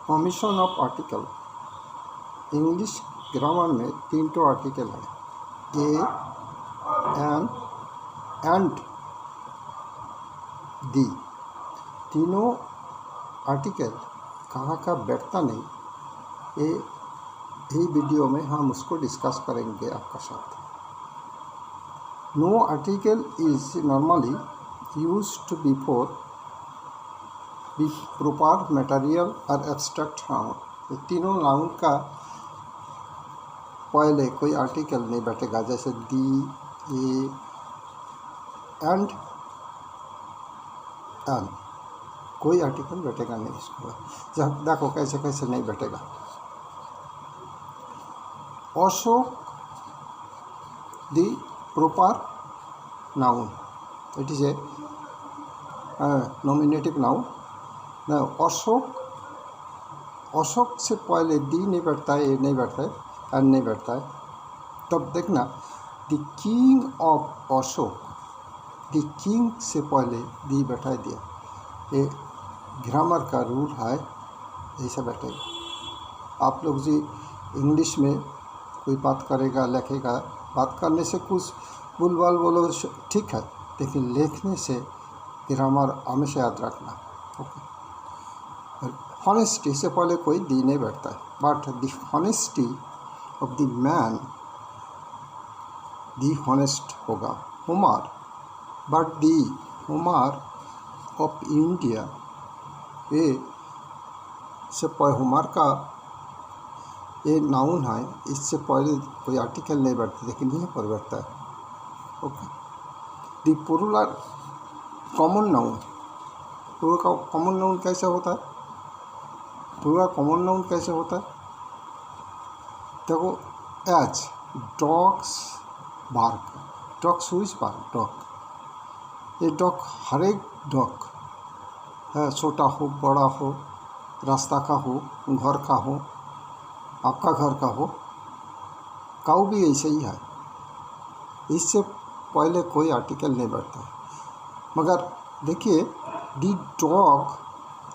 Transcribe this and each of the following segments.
Omission of article. English grammar में 3 तो article है, ए, एन एंड दी। तीनों आर्टिकल कहाँ का बैठता नहीं, यही वीडियो में हम उसको डिस्कस करेंगे आपका साथ। No article is normally used before the proper material और एब्स्ट्रैक्ट नाउन। तीनों नाउन का पहले कोई आर्टिकल नहीं बैठेगा, जैसे दी, ए, एंड एन। कोई आर्टिकल बैठेगा नहीं इसको। जब देखो कैसे कैसे नहीं बैठेगा। Ashok the proper noun, it is a nominative noun. Ashok से पहले दी नहीं बैठता है, ए नहीं बैठता है, एन नहीं बैठता है। तब देखना the king of Ashok, the king से पहले दी बैठा दिया। ये ग्रामर का रूल है, ऐसा बैठेगा। आप लोग जी इंग्लिश में कोई बात करेगा, लिखेगा, बात करने से कुछ बुलबाल बोलो ठीक है, लेकिन लिखने से ग्रामर हमेशा याद रखना। ओके। हॉनेस्टी से पहले कोई दी नहीं बैठता है, but the honesty of the man, the honest होगा। हुमार, बट दी हुमार ऑफ इंडिया, ये से पहले हुमार का ये नाउन है, इससे पहले कोई आर्टिकल नहीं बैठता, लेकिन यहीं पर बैठता है। ओके। दी प्लूरल कॉमन नाउन, प्लूरल का कॉमन नाउन कैसे होता है? प्लूरल कॉमन नाउन कैसे होता है? देखो, as dogs bark, dog sues bark, dog. ये डॉग हर एक डॉग है, छोटा हो बड़ा हो, रास्ता का हो, घर का हो, आपका घर का हो। काऊ भी ऐसे ही है, इससे पहले कोई आर्टिकल नहीं बैठता है। मगर देखिए, द डॉग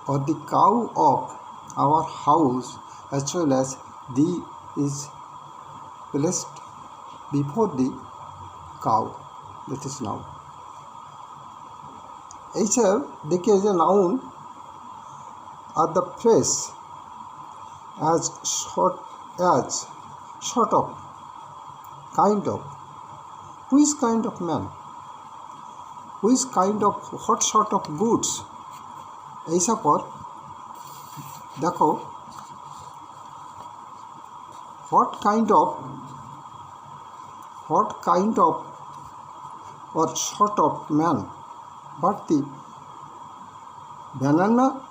और the cow of our house as well as the is placed before the cow, that is noun. ऐसे देखिए, जो noun are the fresh as sort of, kind of, which kind of man, which kind of, what sort of goods। ऐसा पर देखो, what kind of or sort of man, but the banana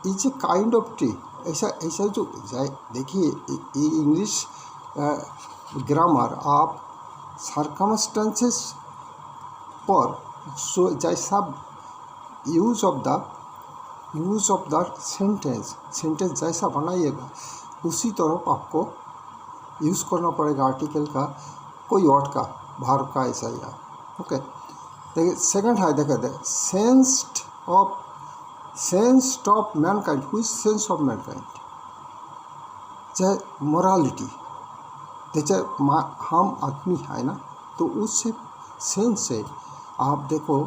is a kind of tree। ऐसा ऐसा जो देखिए, English grammar आप circumstances पर जैसा यूज ऑफ द सेंटेंस जैसा बनाइएगा, उसी तरह आपको यूज़ करना पड़ेगा आर्टिकल का, कोई वर्ड का, भार्ब का, ऐसा ही है। ओके। देखिए सेकंड है, देखिए सेंस ऑफ मैनकाइंड, हुई सेंस ऑफ मैनकाइंड, चाहे मोरालिटी, जैसे हम आदमी है ना, तो उससे सेंस से आप देखो,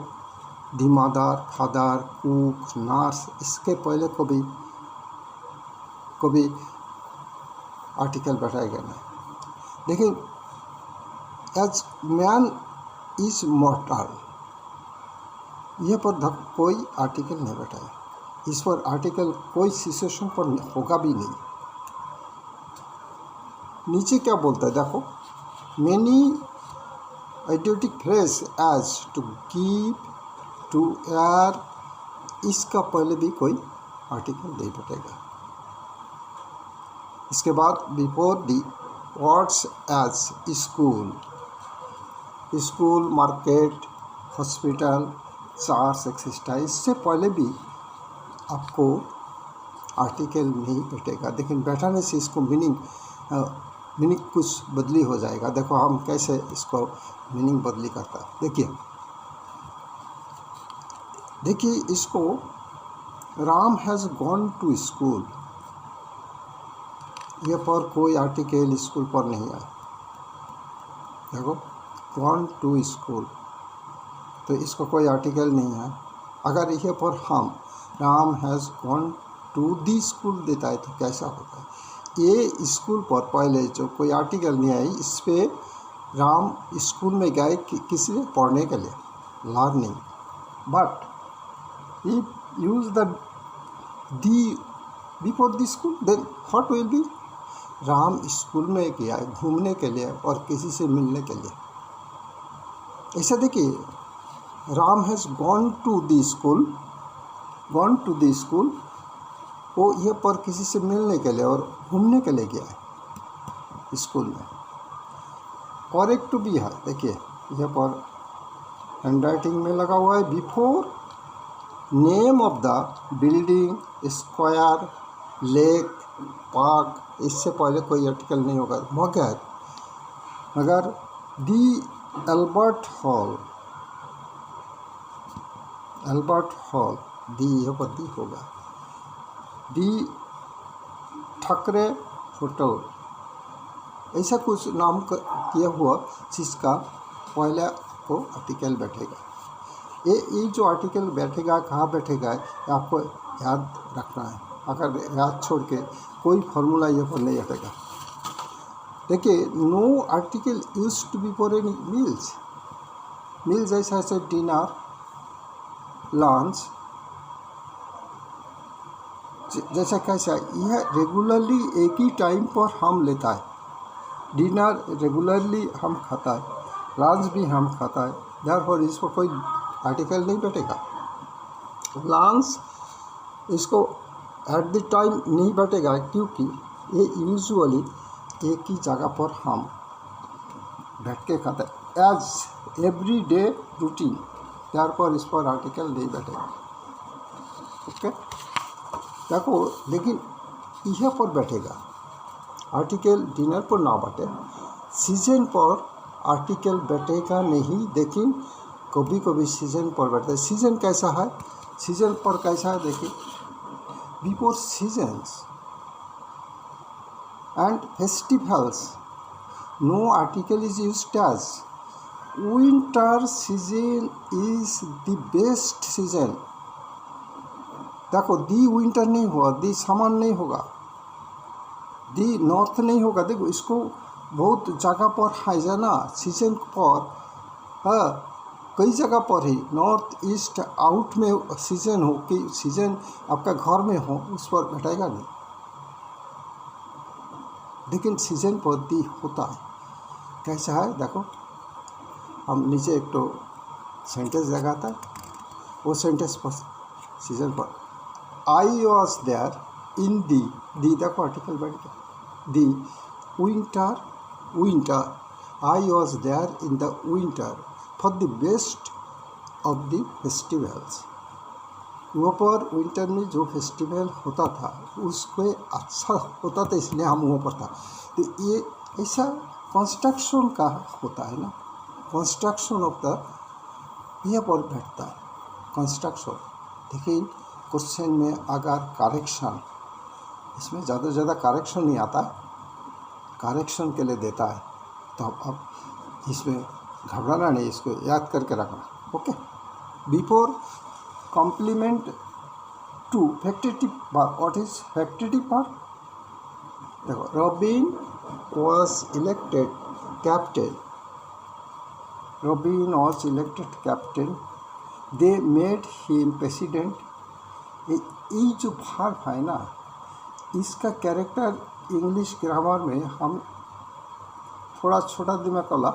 दी मदर, फादर, कुक, नर्स, इसके पहले कभी आर्टिकल बैठाएगा नहीं। लेकिन एज मैन इज मॉर्टल, ये पर कोई आर्टिकल नहीं बैठाए, इस पर आर्टिकल कोई सिचुएशन पर होगा भी नहीं। नीचे क्या बोलता है देखो, many idiomatic phrase as to give, to air, इसका पहले भी कोई आर्टिकल नहीं बैठेगा। इसके बाद before the words as school, market, hospital, church, etcetera, इससे पहले भी आपको आर्टिकल नहीं बैठेगा। लेकिन बैठाने से इसको मीनिंग कुछ बदली हो जाएगा। देखो हम कैसे इसको मीनिंग बदली करता है। देखिए इसको, Ram has gone to school, ये पर कोई आर्टिकल स्कूल पर नहीं आया। देखो गॉन टू स्कूल, तो इसका कोई आर्टिकल नहीं है। अगर ये पर हम Ram has gone to the school देता है तो कैसा होता है? ये स्कूल पर पहले जो कोई आर्टिकल नहीं आई, इस पर राम स्कूल में गए किस लिए? पढ़ने के लिए, learning. But if use the the before the school then what will be? Ram school में गया घूमने के लिए और किसी से मिलने के लिए। ऐसा देखिए, Ram has gone to the school, gone to the school, वो ये पर किसी से मिलने के लिए और घूमने के लिए गया है स्कूल में। और एक टू भी है, देखिए ये पर हैंडराइटिंग में लगा हुआ है, before name of the building, square, lake, park. इससे पहले कोई आर्टिकल नहीं होगा। मगर दी एल्बर्ट हॉल, एल्बर्ट हॉल, दी यहाँ पर दी होगा। दी ठाकरे होटल, ऐसा कुछ नाम किया हुआ जिसका पहले को आर्टिकल बैठेगा। ये जो आर्टिकल बैठेगा कहाँ बैठेगा ये आपको याद रखना है। अगर याद छोड़ के कोई फार्मूला ये पर नहीं हटेगा। देखिए, no article use to be for any meals. Meals ऐसा ऐसे डिनर, लंच, जैसा कैसा यह रेगुलरली एक ही टाइम पर हम लेता है। डिनर रेगुलरली हम खाता है, लंच भी हम खाता है, देयरफॉर इसको कोई आर्टिकल नहीं बैठेगा। लंच इसको एट द टाइम नहीं बैठेगा क्योंकि ये यूजुअली एक ही जगह पर हम बैठ के खाते हैं, as every day routine, therefore इस पर आर्टिकल नहीं बैठेगा। ओके, देखो, लेकिन यह पर बैठेगा आर्टिकल, डिनर पर ना बैठे। सीजन पर आर्टिकल बैठेगा नहीं, लेकिन कभी कभी सीजन पर बैठता है। सीजन कैसा है? सीजन पर कैसा है देखिए, before seasons and festivals no article is used as. Winter season is the best season. देखो, दी विंटर नहीं हुआ, दी समर नहीं होगा, दी नॉर्थ नहीं होगा। देखो, इसको बहुत जगह पर है जाना, सीजन पर, हाँ, कई जगह पर ही नॉर्थ ईस्ट आउट में सीजन हो कि सीजन आपका घर में हो, उस पर बैठेगा नहीं। लेकिन सीजन पर दी होता है। कैसा है देखो, हम नीचे एक तो सेंटेंस लगाता है, वो सेंटेंस पर सीजन पर आई वॉज देयर इन दी देखो आर्टिकल बैठ गया, the winter, winter, I was there in the winter for the best of the festivals. वहाँ पर विंटर में जो फेस्टिवल होता था उसको अच्छा होता था, इसलिए हम वहाँ पर था। तो ये ऐसा कंस्ट्रक्शन का होता है ना, कंस्ट्रक्शन ऑफ द, यहाँ पर बैठता है कंस्ट्रक्शन। देखिए, क्वेश्चन में अगर करेक्शन, इसमें ज़्यादा से ज़्यादा करेक्शन नहीं आता है, करेक्शन के लिए देता है, तो अब इसमें घबराना नहीं, इसको याद करके रखना। Okay, before complement to factitive verb, what is factitive verb? देखो, Robin was elected captain, Robin was elected captain, they made him president. ये जो वर्ब है ना, इसका कैरेक्टर इंग्लिश ग्रामर में हम थोड़ा छोटा दिमाग वाला,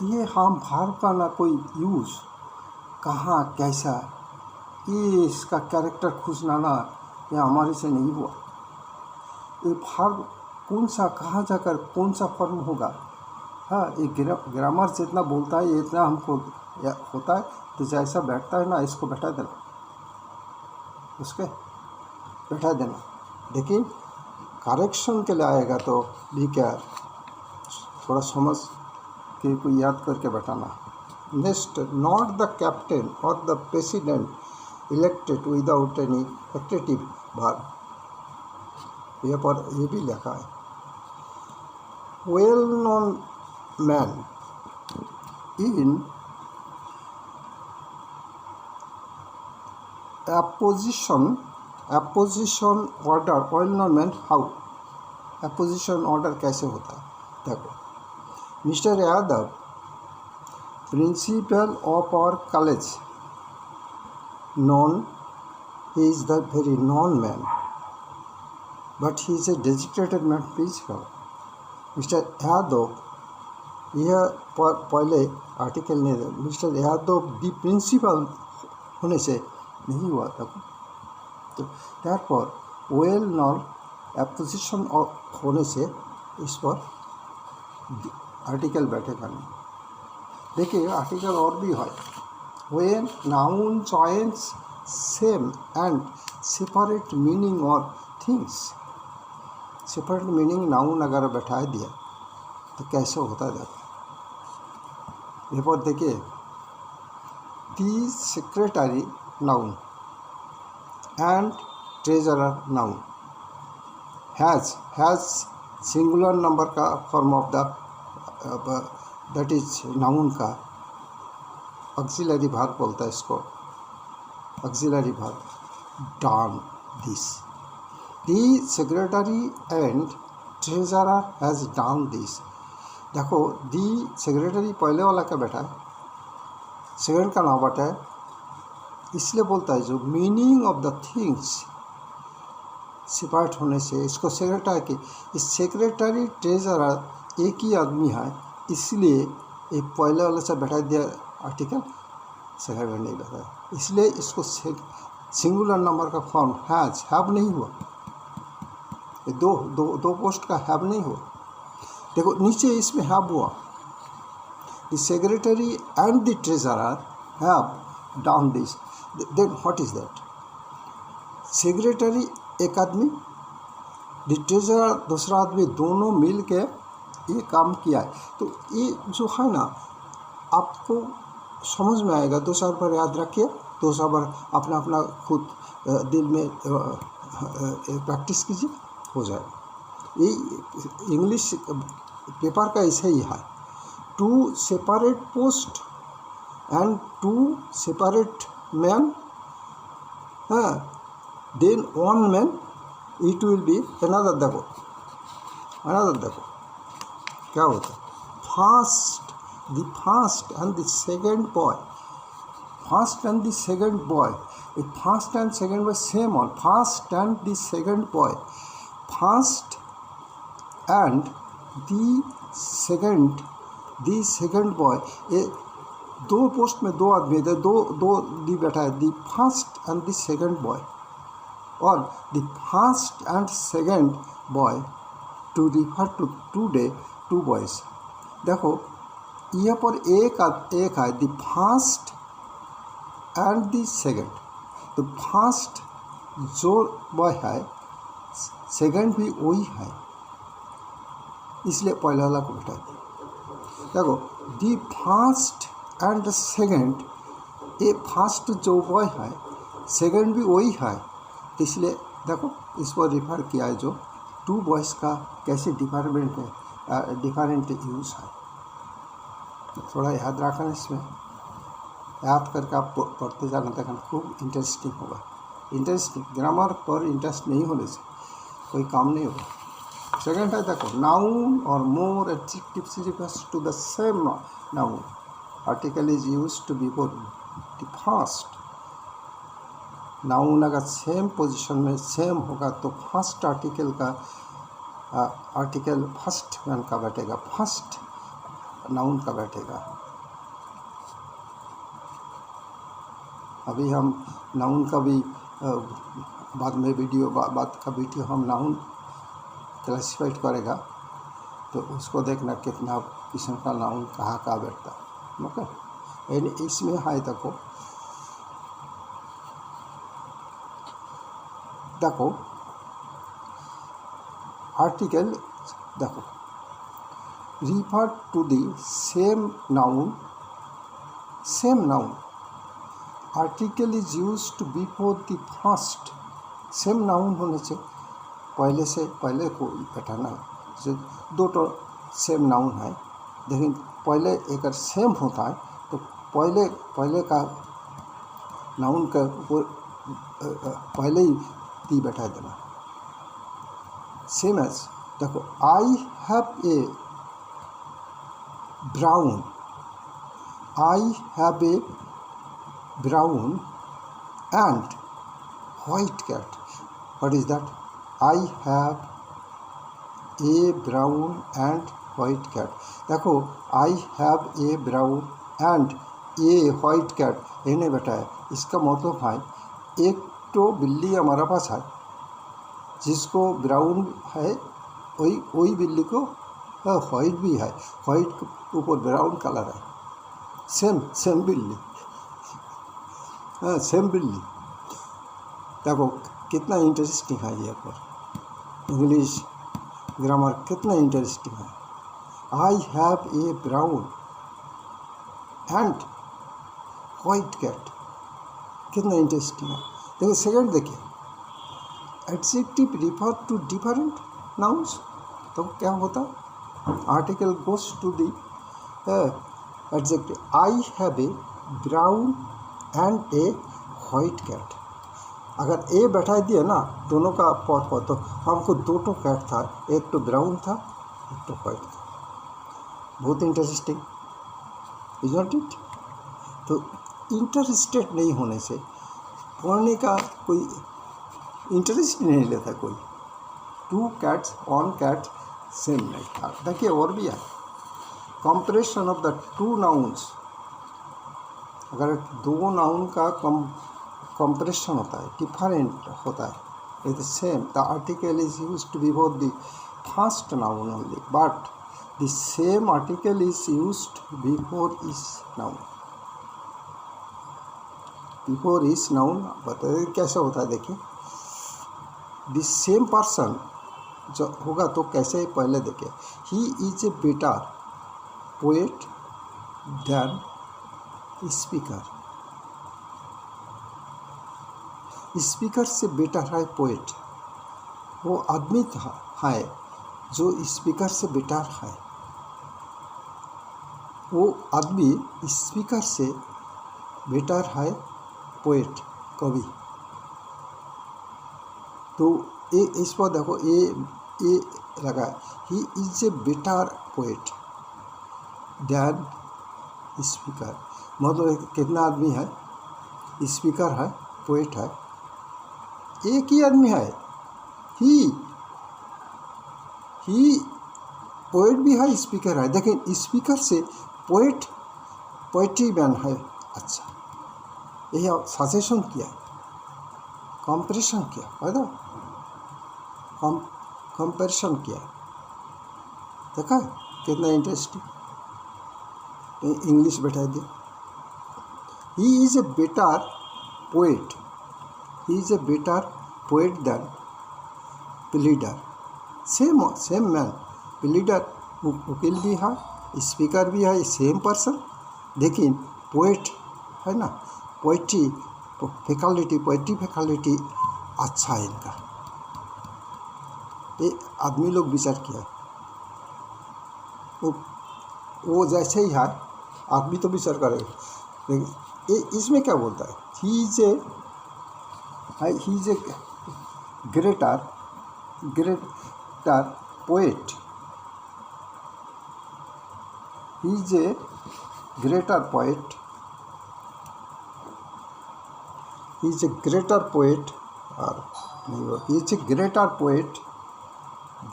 ये हम वर्ब का ना कोई यूज़ कहाँ कैसा, ये इसका कैरेक्टर खोजना ना, ये हमारे से नहीं हुआ। ये वर्ब कौन सा कहाँ जाकर कौन सा फॉर्म होगा, हाँ, ये ग्रामर जितना बोलता है ये इतना हमको होता है। तो जैसा बैठता है ना, इसको बैठा देना, उसके बैठा देना। लेकिन करेक्शन के लिए आएगा तो भी क्या, थोड़ा समझ के कोई याद करके बैठाना। नेक्स्ट, नॉट द कैप्टन और the president elected without any factitive verb. यहाँ पर ये भी लिखा है, well known man in apposition order, well known man how, apposition order कैसे होता है। देखो, mister Yadav principal of our college, known, he is the very known man, but he is a designated man principal. Mister Yadav, यह पहले article ने mister Yadav भी principal होने से नहीं हुआ था, तो therefore वेल नॉन अपोजिशन होने से इस पर आर्टिकल बैठेगा नहीं। देखिए आर्टिकल और भी है, when noun joins same and separate meaning or things, separate meaning noun अगर बैठा दिया तो कैसे होता जाता है। यहाँ पर देखिए, the secretary noun and treasurer noun has singular number का form of the that is noun का ऑक्सिलरी भाग बोलता है इसको, ऑक्सिलरी भाग, done this, the secretary and treasurer has done this. देखो, दी सेक्रेटरी पहले वाला का बैठा है, सेकंड का नाम बैठा है, इसलिए बोलता है जो meaning of the things separate होने से इसको सेक्रेटरी की, इस सेक्रेटरी ट्रेजरर एक ही आदमी है, इसलिए एक पहले वाले से बैठा दिया आर्टिकल, सेकंड में नहीं बैठा, इसलिए इसको सिंगुलर नंबर का फॉर्म हैव नहीं हुआ, दो पोस्ट का हैव नहीं हुआ। देखो नीचे इसमें हैव हुआ, the secretary and the treasurer have done this, then what is that, secretary एक आदमी, द ट्रेजरर दूसरा आदमी, दोनों मिल के ये काम किया है। तो ये जो है ना, आपको समझ में आएगा, दो चार बार याद रखिए, दो चार बार अपना अपना खुद दिल में प्रैक्टिस कीजिए, हो जाएगा। ये इंग्लिश पेपर का ऐसा ही है, two separate post and two separate man, then one man, it will be another. देखो क्या होता है, the first and the second boy, first and the second boy, the first and second boy same on, first and the second boy, first and the second boy, ये दो post में दो आदमी थे, दो दी बैठा है, the first and the second boy, और the first and second boy to refer to two boys। देखो यहाँ पर एक है, the first and the second, तो फर्स्ट जो बॉय है, सेकंड भी वही है, इसलिए पहले वाला को बैठा दिया। देखो, द फर्स्ट एंड सेकंड, ये फर्स्ट जो बॉय है, सेकंड भी वही है, इसलिए देखो इस पर रिफर किया है, जो टू बॉयज़ का कैसे डिफरेंट यूज़ है, थोड़ा याद रखना, इसमें याद करके आप पढ़ते जाना, देखना खूब इंटरेस्टिंग होगा। इंटरेस्टिंग ग्रामर पर इंटरेस्ट नहीं होने से कोई काम नहीं होगा। सेकंड है, देखो, नाउन और more adjectives refers to the same noun, article is used to before the first. Noun अगर सेम पोजीशन में सेम होगा तो फर्स्ट आर्टिकल फर्स्ट मैन का बैठेगा, फर्स्ट नाउन का बैठेगा। अभी हम नाउन का भी बाद में वीडियो हम नाउन क्लासिफाइड करेगा, तो उसको देखना कितना किस्म का नाउन कहाँ बैठता है, ओके। इसमें है, देखो आर्टिकल, देखो, refer to the same noun, article is used before the first, same noun होने से पहले से पहले को बैठाना जो दो तो सेम नाउन है, लेकिन पहले एक सेम होता है तो पहले का नाउन का पहले ही दी बैठा देना। सेम एज देखो, आई have a brown, I have a brown and white cat. What is that? I have a brown and white cat. देखो, I have a brown and a white cat इन्हें बताया। इसका मतलब है एक तो बिल्ली हमारा पास है जिसको ब्राउन है, वही बिल्ली को वाइट भी है, वाइट के ऊपर ब्राउन कलर है, सेम बिल्ली, सेम बिल्ली। देखो कितना इंटरेस्टिंग है ये पर इंग्लिश ग्रामर कितना इंटरेस्टिंग है। I have a brown and white cat, कितना इंटरेस्टिंग है। देखिए सेकंड देखिए, adjective refer to different nouns, तो क्या होता है, article goes to the adjective. I have a brown and a white cat, अगर ए बैठा दिया ना दोनों का पर तो हमको दो तो कैट था, एक तो ब्राउन था एक तो वाइट था। बहुत इंटरेस्टिंग, इज नॉट इट? तो इंटरेस्टेड नहीं होने से पढ़ने का कोई इंटरेस्ट नहीं लेता कोई। Two cats on cat same नहीं था। देखिए और भी है, comparison of the two nouns, अगर दो नाउन का कंपैरिजन होता है, डिफरेंट होता है, it is same, the article is used before the first noun only, but the same article is used before इस नाउन, बिफोर इस नाउन। बताइए कैसे होता है, देखिए द सेम पर्सन जो होगा तो कैसे, पहले देखिए, he is a better poet than speaker, speaker से बेटर है पोएट, वो आदमी है जो स्पीकर से बेटर है, वो आदमी स्पीकर से बेटर है पोएट, कवि। तो ये इस पर देखो ए लगा, he is a better poet than speaker, मतलब कितना आदमी है, स्पीकर है पोएट है, एक ही आदमी है, ही पोएट भी है स्पीकर है, लेकिन स्पीकर से पोएट पोएट्री मैन है। अच्छा, यही सजेशन किया, कंपैरिजन किया है ना, कंपैरिजन किया, देखा कितना इंटरेस्टिंग। इंग्लिश बैठा दिया, ही is a better poet, he is a better poet than pleader, same man, pleader वकील भी है, स्पीकर भी है, सेम पर्सन, लेकिन पोएट है ना, पोएट्री फैकल्टी अच्छा है इनका। ये आदमी लोग विचार किया, वो जैसे ही है आदमी तो विचार करेगा, लेकिन इसमें क्या बोलता है, he is A greater poet, he is a greater poet, he is a greater poet, or he is a greater poet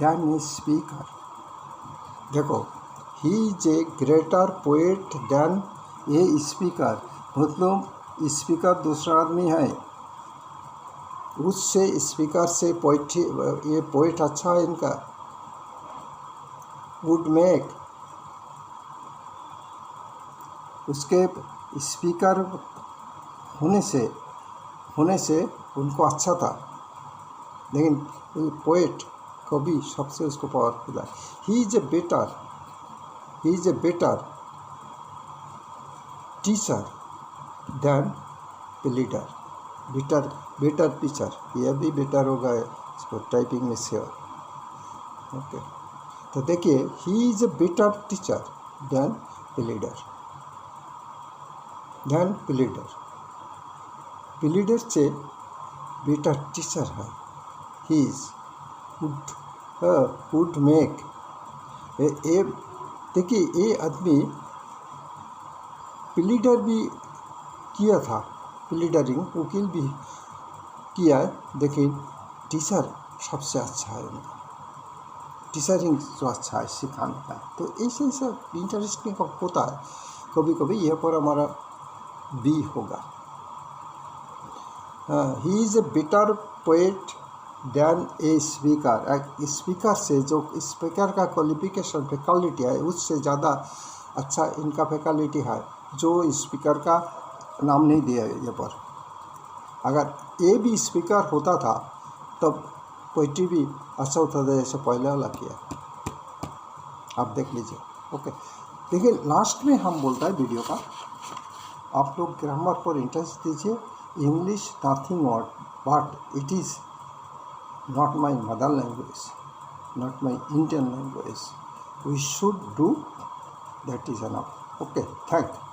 than a speaker। देखो, he is a greater poet than a speaker, मतलब speaker दूसरा आदमी है, उससे speaker से poetry, ये poet अच्छा है इनका, वुड मेक, उसके स्पीकर होने से उनको अच्छा था, लेकिन पोएट कवि सबसे उसको पावरफुल है। He is a better teacher than pleader, better teacher, यह भी बेटर होगा इसको टाइपिंग में श्योर। ओके, तो देखिए he is a better teacher than pleader. Pleader से बेटर टीचर है। He is would make a देखिए ये आदमी प्लीडर भी किया था, प्लीडरिंग वकील भी किया है, लेकिन टीचर सबसे अच्छा है उनका, टीचरिंग जो अच्छा है सिखाने का। तो ऐसे सब इंटरेस्टिंग होता है कभी कभी। यहाँ पर हमारा बी होगा। He is a better poet than a speaker. एक स्पीकर से जो स्पीकर का क्वालिफिकेशन फैकल्टी है उससे ज़्यादा अच्छा इनका फैकल्टी है, जो स्पीकर का नाम नहीं दिया है यहाँ पर। अगर ए भी स्पीकर होता था तब पोइट्री भी अच्छा होता था, जैसे पहले वाला किया। आप देख लीजिए। ओके, देखिए लास्ट में हम बोलता है वीडियो का, आप लोग ग्रामर पर इंटरेस्ट दीजिए। English nothing but it is not my mother language, not my Indian language. We should do that is enough. Okay, thank you.